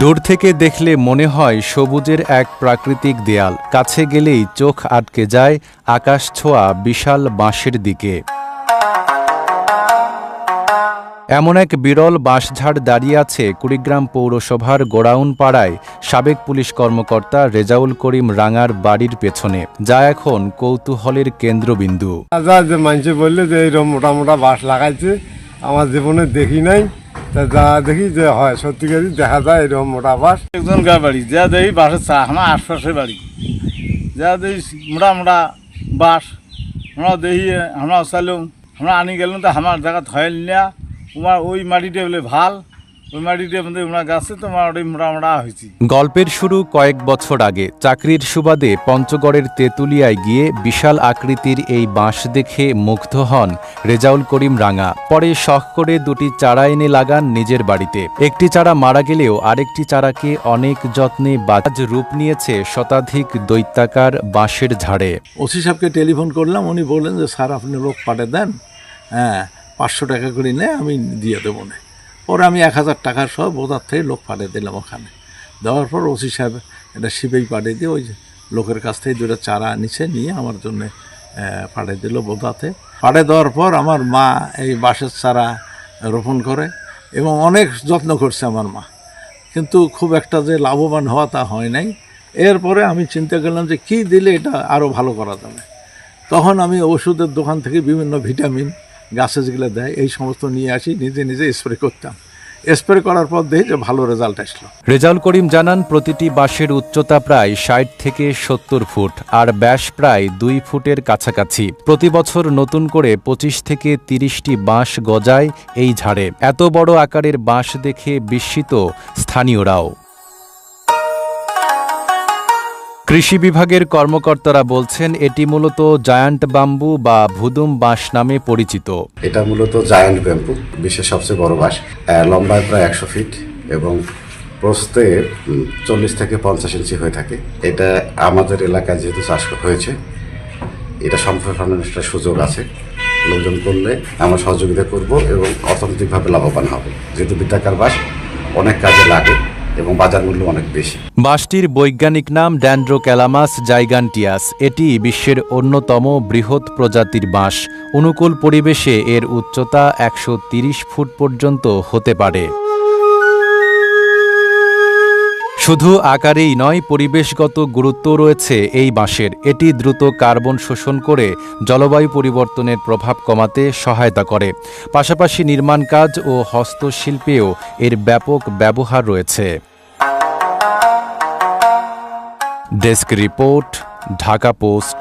দূর থেকে দেখলে মনে হয় সবুজের এক প্রাকৃতিক দেয়াল, কাছে গেলেই চোখ আটকে যায় আকাশ ছোঁয়া বিশাল বাঁশের দিকে। এমন এক বিরল বাঁশঝাড় দাঁড়িয়ে আছে কুড়িগ্রাম পৌরসভার গোড়াউন পাড়ায় সাবেক পুলিশ কর্মকর্তা রেজাউল করিম রাঙার বাড়ির পেছনে, যা এখন কৌতূহলের কেন্দ্রবিন্দু। মানুষে বললে যে এইরকম মোটা মোটা বাঁশ লাগাইছে, আমার জীবনে দেখি নাই, যা দেখি যে হয় সত্যিকারই দেখা যায় এরকম মোটা বাঁশ। একজন গা বাড়ি যা দেখি বাঁশের চা আমার আশপাশে বাড়ি যা দেখি মোটা মোটা বাঁশ আমরা দেখি আমরা চাইলাম আমরা আনি গেলাম তো আমার জায়গা ধয়েল নিয়া তোমার ওই মাটিটা বলে ভাল ওই মাটিটা ওনার গাছে তোমার ওই মোটা মোটা হয়েছি। গল্পের শুরু কয়েক বছর আগে। চাকরির সুবাদে পঞ্চগড়ের তেঁতুলিয়ায় গিয়ে বিশাল আকৃতির এই বাঁশ দেখে মুগ্ধ হন রেজাউল করিম রাঙা। পরে শখ করে দুটি চারা এনে লাগান নিজের বাড়িতে। একটি চারা মারা গেলেও আরেকটি চারাকে অনেক যত্নে বাজ রূপ নিয়েছে শতাধিক দৈত্যাকার বাঁশের ঝাড়ে। ওসি সাহেবকে টেলিফোন করলাম, উনি বললেন যে স্যার আপনি লোক পাঠিয়ে দেন, 500 টাকা করে নেয় আমি দিয়ে দেবো না। পরে আমি 1000 টাকার সহ বোদার থেকে লোক পাঠিয়ে দিলাম ওখানে। দেওয়ার পর ওসি সাহেব এটা শিপেই পাঠিয়ে দিয়ে ওই লোকের কাছ থেকে 2টা চারা নিয়ে আমার জন্য পাঠিয়ে দিল বোদাতে। পাঠিয়ে দেওয়ার পর আমার মা এই বাঁশের চারা রোপণ করে এবং অনেক যত্ন করছে আমার মা, কিন্তু খুব একটা যে লাভবান হওয়া তা হয় নাই। এরপরে আমি চিন্তা করলাম যে কী দিলে এটা আরও ভালো করা যাবে। তখন আমি ওষুধের দোকান থেকে বিভিন্ন ভিটামিন গাছে যেগুলো দেয় এই সমস্ত নিয়ে আসি, নিজে স্প্রে করতাম। স্প্রে করার পর দেখি যে ভালো রেজাল্ট আসলো। রেজাউল করিম জানান, প্রতিটি বাঁশের উচ্চতা প্রায় 60 থেকে 70 ফুট আর ব্যাস প্রায় 2 ফুটের কাছাকাছি। প্রতি বছর নতুন করে 25 থেকে 30টি বাঁশ গজায় এই ঝাড়ে। এত বড় আকারের বাঁশ দেখে বিস্মিত স্থানীয়রাও। কৃষি বিভাগের কর্মকর্তারা বলছেন এটি মূলত জায়ান্ট বাম্বু বা ভুদুম বাঁশ নামে পরিচিত। এটা মূলত জায়ান্ট ব্যাম্বু, বিশ্বের সবচেয়ে বড় বাঁশ। লম্বায় প্রায় 100 ফিট এবং প্রস্থে 40 থেকে 50 ইঞ্চি হয়ে থাকে। এটা আমাদের এলাকায় যেহেতু চাষ হয়েছে, এটা সম্প্রসারণের একটা সুযোগ আছে। লোকজন করলে আমরা সহযোগিতা করব এবং অর্থনৈতিকভাবে লাভবান হবে, যেহেতু বৃত্তাকার বাঁশ অনেক কাজে লাগে এবং বাজার মূল্য অনেক বেশি। বাঁশটির বৈজ্ঞানিক নাম ড্যান্ড্রোক্যালামাস জাইগান্টিয়াস। এটি বিশ্বের অন্যতম বৃহৎ প্রজাতির বাঁশ। অনুকূল পরিবেশে এর উচ্চতা 130 ফুট পর্যন্ত হতে পারে। শুধু আকারেই নয়, পরিবেশগত গুরুত্ব রয়েছে এই বাঁশের। এটি দ্রুত কার্বন শোষণ করে জলবায়ু পরিবর্তনের প্রভাব কমাতে সহায়তা করে। পাশাপাশি নির্মাণ কাজ ও হস্তশিল্পেও এর ব্যাপক ব্যবহার রয়েছে। Desk report, Dhaka post.